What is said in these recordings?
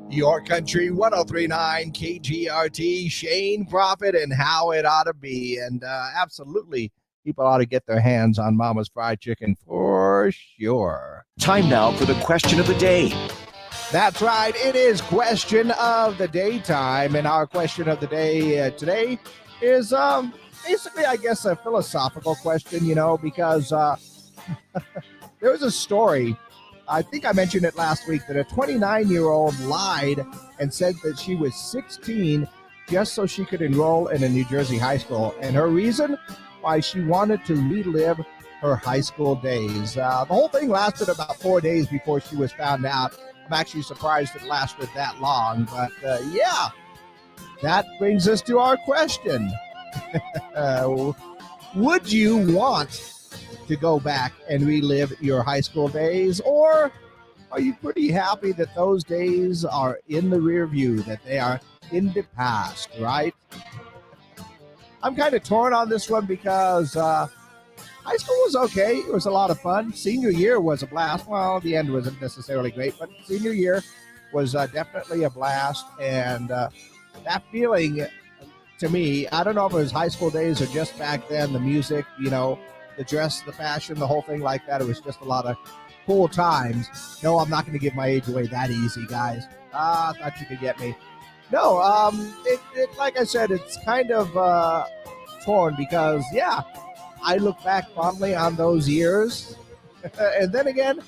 Your Country 1039 KGRT, Shane Prophet, and how it ought to be. And absolutely, people ought to get their hands on Mama's Fried Chicken for sure. Time now for the question of the day. That's right. It is question of the day time. And our question of the day today is basically, I guess, a philosophical question, because there was a story. I think I mentioned it last week that a 29-year-old lied and said that she was 16 just so she could enroll in a New Jersey high school. And her reason? Why she wanted to relive her high school days. The whole thing lasted about 4 days before she was found out. I'm actually surprised it lasted that long. But yeah, that brings us to our question. Would you want to go back and relive your high school days, or are you pretty happy that those days are in the rear view, that they are in the past, right? I'm kind of torn on this one because high school was okay. It was a lot of fun. Senior year was a blast. Well, the end wasn't necessarily great, but senior year was definitely a blast. And that feeling, to me, I don't know if it was high school days or just back then, the music, the dress, the fashion, the whole thing like that. It was just a lot of cool times. No, I'm not going to give my age away that easy, guys. I thought you could get me. No, like I said, it's kind of torn because, yeah, I look back fondly on those years. And then again,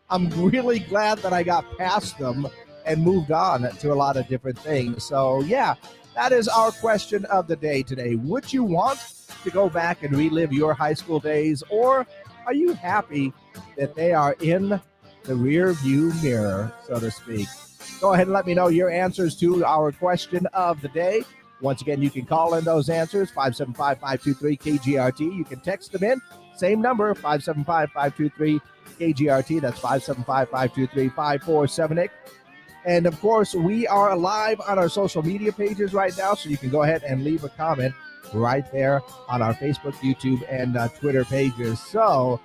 I'm really glad that I got past them and moved on to a lot of different things. So, yeah, that is our question of the day today. Would you want to go back and relive your high school days, or are you happy that they are in the rear view mirror, so to speak? Go ahead and let me know your answers to our question of the day. Once again, you can call in those answers, 575-523-KGRT. You can text them in, same number, 575-523-KGRT. That's 575-523-5478. And, of course, we are live on our social media pages right now, so you can go ahead and leave a comment right there on our Facebook, YouTube, and Twitter pages. So,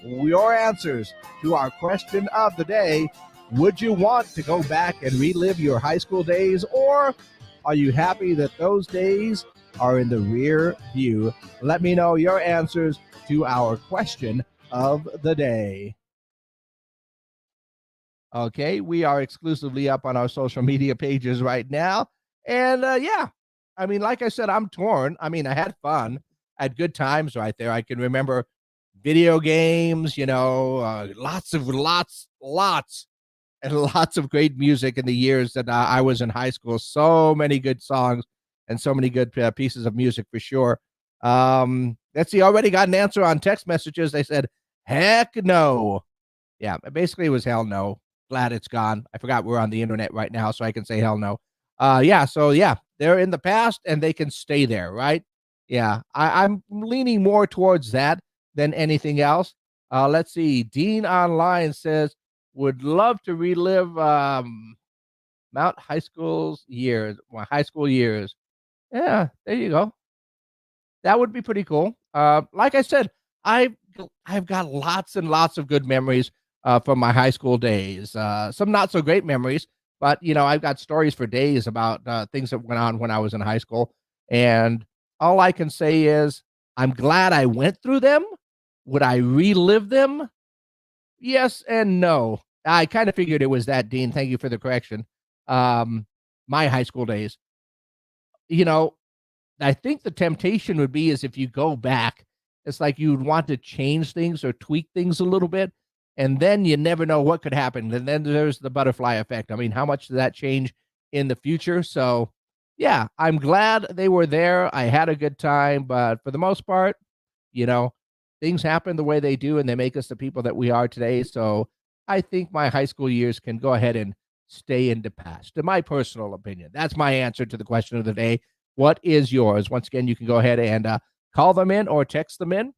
your answers to our question of the day: would you want to go back and relive your high school days, or are you happy that those days are in the rear view? Let me know your answers to our question of the day. Okay, we are exclusively up on our social media pages right now. And yeah, I mean, like I said, I'm torn. I mean, I had fun. I had good times right there. I can remember video games, lots and lots of great music in the years that I was in high school. So many good songs and so many good pieces of music for sure. Let's see, already got an answer on text messages. They said, heck no. Yeah, basically it was hell no. Glad it's gone. I forgot we're on the internet right now, so I can say hell no. Yeah, they're in the past and they can stay there, right? Yeah, I'm leaning more towards that than anything else. Let's see. Dean Online says, would love to relive Mount High School's years, my high school years. Yeah, there you go. That would be pretty cool. Like I said, I've got lots and lots of good memories from my high school days. Some not so great memories, but I've got stories for days about things that went on when I was in high school. And all I can say is I'm glad I went through them. Would I relive them? Yes and no. I kind of figured it was that, Dean. Thank you for the correction. My high school days. I think the temptation would be is if you go back, it's like you'd want to change things or tweak things a little bit, and then you never know what could happen. And then there's the butterfly effect. I mean, how much does that change in the future? So, yeah, I'm glad they were there. I had a good time, but for the most part, things happen the way they do, and they make us the people that we are today. So I think my high school years can go ahead and stay in the past, in my personal opinion. That's my answer to the question of the day. What is yours? Once again, you can go ahead and call them in or text them in,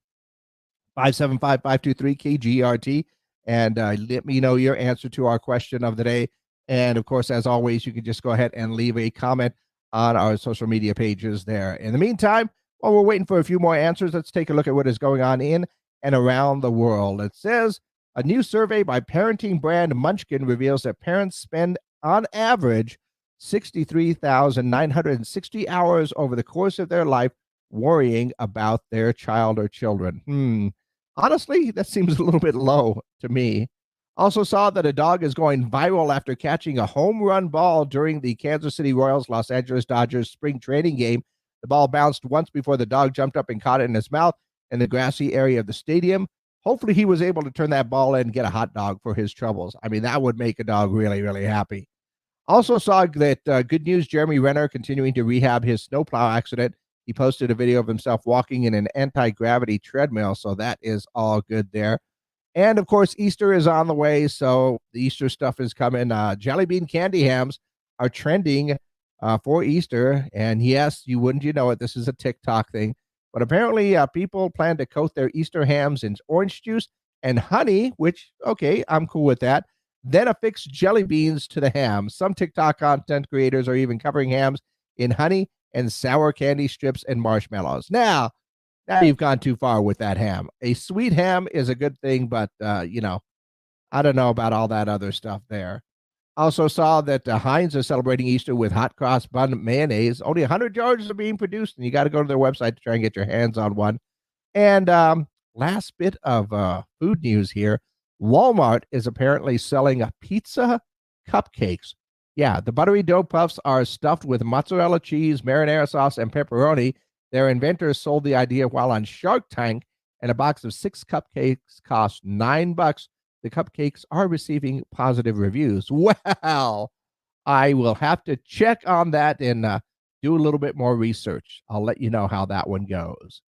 575-523-KGRT, and let me know your answer to our question of the day. And, of course, as always, you can just go ahead and leave a comment on our social media pages there. In the meantime, while we're waiting for a few more answers, let's take a look at what is going on in and around the world. It says, a new survey by parenting brand Munchkin reveals that parents spend on average 63,960 hours over the course of their life worrying about their child or children. Honestly, that seems a little bit low to me. Also saw that a dog is going viral after catching a home run ball during the Kansas City Royals Los Angeles Dodgers spring training game. The ball bounced once before the dog jumped up and caught it in his mouth in the grassy area of the stadium. Hopefully he was able to turn that ball in and get a hot dog for his troubles. I mean, that would make a dog really, really happy. Also saw that good news, Jeremy Renner continuing to rehab his snowplow accident. He posted a video of himself walking in an anti-gravity treadmill, so that is all good there. And of course, Easter is on the way, so the Easter stuff is coming. Jelly bean candy hams are trending for Easter. And yes, you know it, this is a TikTok thing. But apparently, people plan to coat their Easter hams in orange juice and honey, which, okay, I'm cool with that. Then affix jelly beans to the ham. Some TikTok content creators are even covering hams in honey and sour candy strips and marshmallows. Now you've gone too far with that ham. A sweet ham is a good thing, but, I don't know about all that other stuff there. Also saw that Heinz is celebrating Easter with hot cross bun mayonnaise. Only 100 jars are being produced, and you got to go to their website to try and get your hands on one. And last bit of food news here. Walmart is apparently selling pizza cupcakes. Yeah, the buttery dough puffs are stuffed with mozzarella cheese, marinara sauce, and pepperoni. Their inventors sold the idea while on Shark Tank, and a box of 6 cupcakes cost $9. The cupcakes are receiving positive reviews. Well, I will have to check on that and do a little bit more research. I'll let you know how that one goes.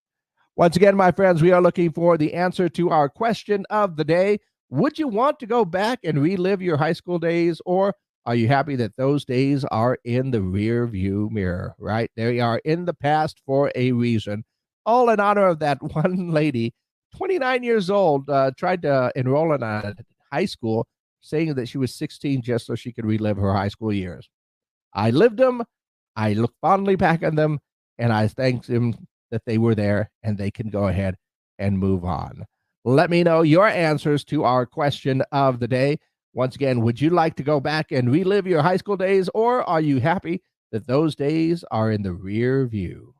Once again, my friends, we are looking for the answer to our question of the day. Would you want to go back and relive your high school days, or are you happy that those days are in the rear view mirror, right? They are in the past for a reason. All in honor of that one lady, 29 years old, tried to enroll in a high school, saying that she was 16 just so she could relive her high school years. I lived them. I look fondly back on them, and I thank them that they were there, and they can go ahead and move on. Let me know your answers to our question of the day. Once again, would you like to go back and relive your high school days, or are you happy that those days are in the rear view?